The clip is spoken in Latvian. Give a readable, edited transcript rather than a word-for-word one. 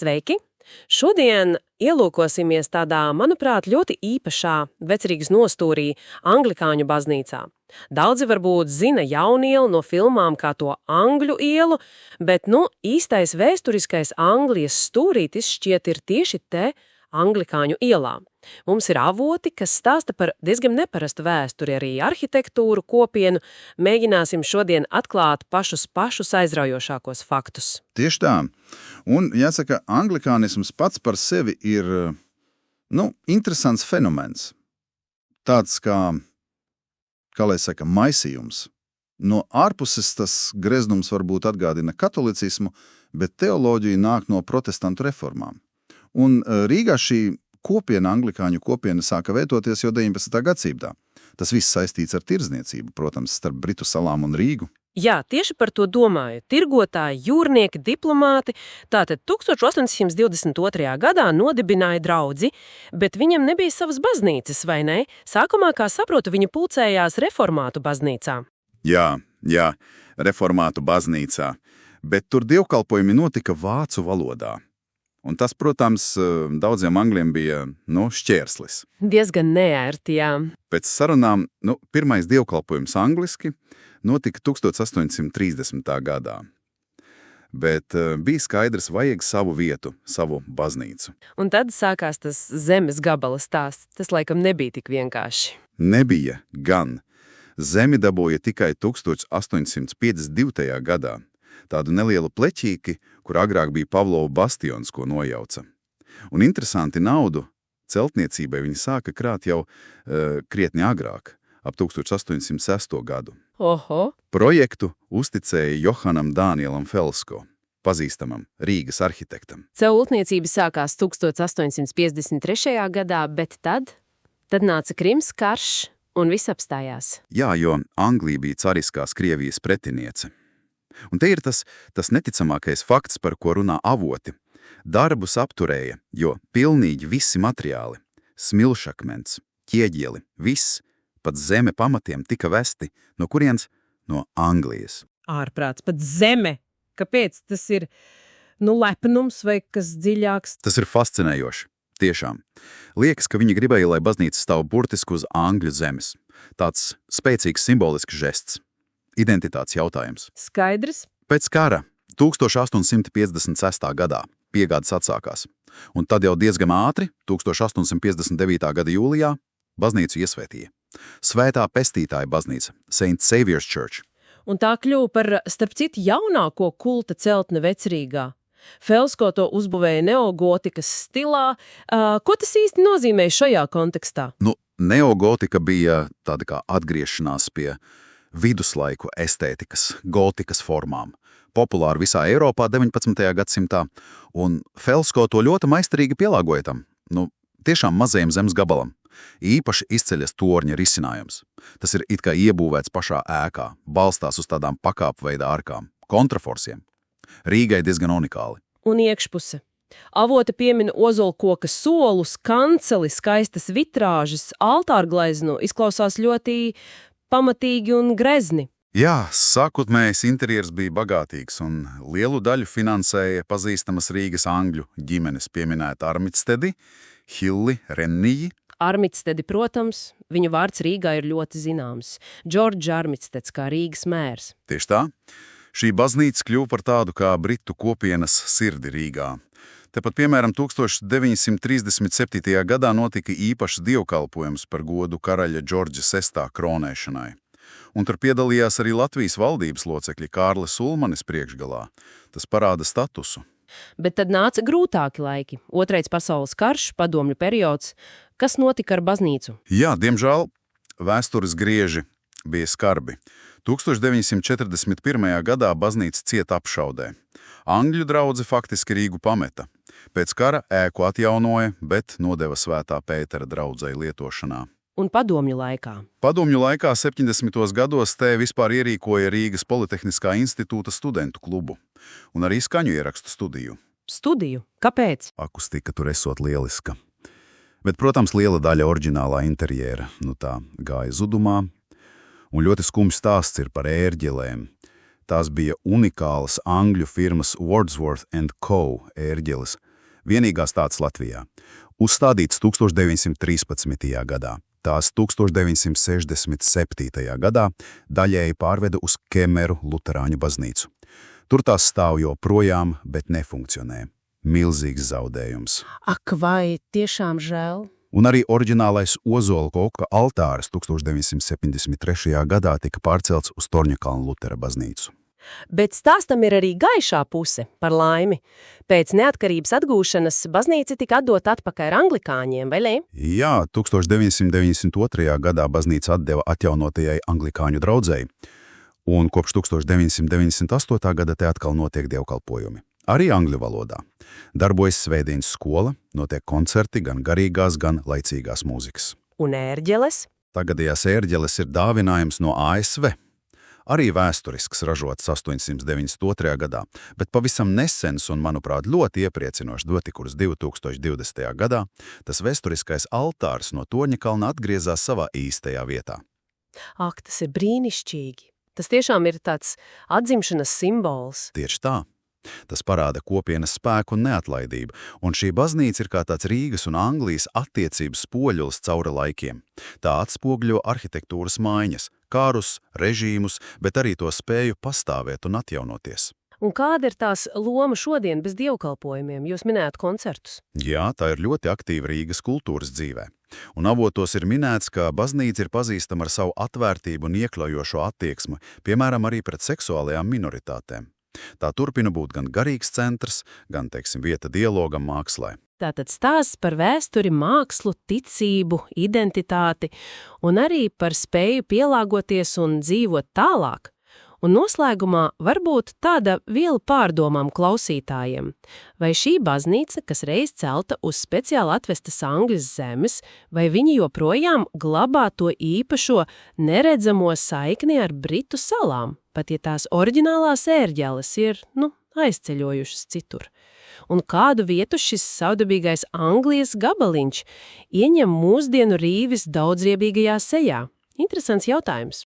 Sveiki! Šodien ielūkosimies tādā, manuprāt, ļoti īpašā Vecrīgas nostūrī Anglikāņu baznīcā. Daudzi varbūt zina Jaunielu no filmām kā to Angļu ielu, bet, īstais vēsturiskais Anglijas stūrītis šķiet ir tieši te Anglikāņu ielā. Mums ir avoti, kas stāsta par diezgan neparastu vēsturi, arī arhitektūru, kopienu. Mēģināsim šodien atklāt pašus aizraujošākos faktus. Tieši tā. Un, jāsaka, anglikānisms pats par sevi ir, interesants fenomens. Tāds kā lai saka, maisījums. No ārpuses tas greznums varbūt atgādina katolicismu, bet teoloģija nāk no protestantu reformām. Un Rīgā šī kopiena, anglikāņu kopiena, sāka veidoties jau 19. gadsimtā. Tas viss saistīts ar tirdzniecību, protams, starp Britu salām un Rīgu. Jā, tieši par to domāju. Tirgotāji, jūrnieki, diplomāti. Tātad 1822. gadā nodibināja draudzi, bet viņam nebija savas baznīcas, vai ne? Sākumā, kā saprotu, viņi pulcējās reformātu baznīcā. Jā, reformātu baznīcā. Bet tur dievkalpojumi notika vācu valodā. Un tas, protams, daudziem angļiem bija, šķērslis. Diezgan neērti, jā. Pēc sarunām, pirmais dievkalpojums angliski notika 1830. gadā. Bet bija skaidrs, vajag savu vietu, savu baznīcu. Un tad sākās tas zemes gabala stāsts. Tas laikam nebija tik vienkārši. Nebija gan. Zemi dabūja tikai 1852. gadā. Tādu nelielu pleķīki, kur agrāk bija Pavlova bastions, ko nojauca. Un interesanti, naudu celtniecībai viņi sāka krāt jau krietni agrāk, ap 1806. gadu. Oho! Projektu uzticēja Johanam Dānielam Felsko, pazīstamam Rīgas arhitektam. Celtniecība sākās 1853. gadā, bet tad nāca Krims karš un viss apstājās. Jā, jo Anglija bija cariskās Krievijas pretiniece. Un te ir tas neticamākais fakts, par ko runā avoti. Darbus apturēja, jo pilnīgi visi materiāli, smilšakmens, ķieģeli, viss, pat zeme pamatiem tika vesti, no kurienes? No Anglijas. Ārprāts, pat zeme! Kāpēc? Tas ir, lepnums vai kas dziļāks? Tas ir fascinējoši, tiešām. Liekas, ka viņi gribēja, lai baznīca stāv burtiski uz Angļu zemes. Tāds spēcīgs simbolisks žests. Identitātes jautājums. Skaidrs. Pēc kara 1856. gadā piegādes atsākās, un tad jau diezgan ātri, 1859. gada jūlijā, baznīcu iesvētīja. Svētā pestītāja baznīca, St. Saviour's Church. Un tā kļuva par, starp citu, jaunāko kulta celtne Vecrīgā. Felsko to uzbūvēja neogotikas stilā. Ko tas īsti nozīmēja šajā kontekstā? Neogotika bija tāda kā atgriešanās pie viduslaiku estētikas, gotikas formām. Populāri visā Eiropā 19. gadsimtā, un Felsko to ļoti maistarīgi pielāgoja tam, tiešām mazajam zemes gabalam. Īpaši izceļas torņa risinājums. Tas ir it kā iebūvēts pašā ēkā, balstās uz tādām pakāpveida arkām, kontraforsiem. Rīgai diezgan unikāli. Un iekšpuse. Avoti piemina ozolkoka solus, kanceli, skaistas vitrāžas, altārglaiznu, izklausās ļoti pamatīgi un grezni. Jā, sākotnējais interjers bija bagātīgs, un lielu daļu finansēja pazīstamas Rīgas angļu ģimenes pieminēta Armitstedi, Hilli, Renniji. Armitstedi, protams, viņu vārds Rīgā ir ļoti zināms. Džordžs Armitsteds kā Rīgas mērs. Tieši tā. Šī baznīca kļuva par tādu kā Britu kopienas sirdi Rīgā. Tepat, piemēram, 1937. gadā notika īpašs dievkalpojums par godu karaļa Džordža VI kronēšanai. Un tur piedalījās arī Latvijas valdības locekļi Kārlis Ulmanis priekšgalā. Tas parāda statusu. Bet tad nāca grūtāki laiki. Otrais pasaules karš, padomju periods. Kas notika ar baznīcu? Jā, diemžēl vēstures grieži bija skarbi. 1941. gadā baznīca cieta apšaudē. Angļu draudze faktiski Rīgu pameta. Pēc kara ēku atjaunoja, bet nodeva Svētā Pētera draudzei lietošanā. Un padomju laikā? Padomju laikā 70. gados te vispār ierīkoja Rīgas Politehniskā institūta studentu klubu un arī skaņu ierakstu studiju. Studiju? Kāpēc? Akustika tur esot lieliska. Bet, protams, liela daļa oriģinālā interjera, tā gāja zudumā. Un ļoti skumjs stāsts ir par ērģelēm. Tās bija unikālas angļu firmas Wordsworth & Co. ērģeles, Vienīgās tāds Latvijā. Uzstādīts 1913. gadā. Tās 1967. gadā daļēji pārveda uz Kemeru luterāņu baznīcu. Tur tās stāv joprojām, bet nefunkcionē. Milzīgs zaudējums. Ak, vai tiešām žēl? Un arī oriģinālais Ozola koka altārs 1973. gadā tika pārcelts uz Torņakalnu Lutera baznīcu. Bet stāstam ir arī gaišā puse, par laimi. Pēc neatkarības atgūšanas baznīca tika atdota atpakaļ anglikāņiem, vai ne? Jā, 1992. gadā baznīca atdeva atjaunotajai anglikāņu draudzei, un kopš 1998. gada te atkal notiek dievkalpojumi. Arī angļu valodā. Darbojas svētdienas skola, notiek koncerti gan garīgās, gan laicīgās mūzikas. Un ērģeles? Tagadējās ērģeles ir dāvinājums no ASV. Arī vēsturisks, ražots 892. gadā, bet pavisam nesens un, manuprāt, ļoti iepriecinošs notikums 2020. gadā, tas vēsturiskais altārs no Torņakalna atgriezās savā īstajā vietā. Ak, tas ir brīnišķīgi. Tas tiešām ir tāds atzimšanas simbols. Tieši tā. Tas parāda kopienas spēku un neatlaidību, un šī baznīca ir kā tāds Rīgas un Anglijas attiecības spoļulis cauri laikiem. Tā atspogļo arhitektūras maiņas, karus, režīmus, bet arī to spēju pastāvēt un atjaunoties. Un kāda ir tās loma šodien bez dievkalpojumiem? Jūs minējāt koncertus. Jā, tā ir ļoti aktīva Rīgas kultūras dzīvē. Un avotos ir minēts, ka baznīca ir pazīstama ar savu atvērtību un iekļaujošo attieksmi, piemēram, arī pret seksuālajām minoritātēm. Tā turpina būt gan garīgs centrs, gan, vieta dialogam mākslē. Tātad stāsts par vēsturi, mākslu, ticību, identitāti un arī par spēju pielāgoties un dzīvot tālāk. Un noslēgumā varbūt tāda viela pārdomām klausītājiem. Vai šī baznīca, kas reiz celta uz speciāli atvestas Angļas zemes, vai viņi joprojām glabā to īpašo neredzamo saikni ar Britu salām, pat ja tās oriģinālās ērģeles ir, aizceļojušas citur? Un kādu vietu šis savdabīgais Anglijas gabaliņš ieņem mūsdienu Rīgas daudzriebīgajā sejā? Interesants jautājums.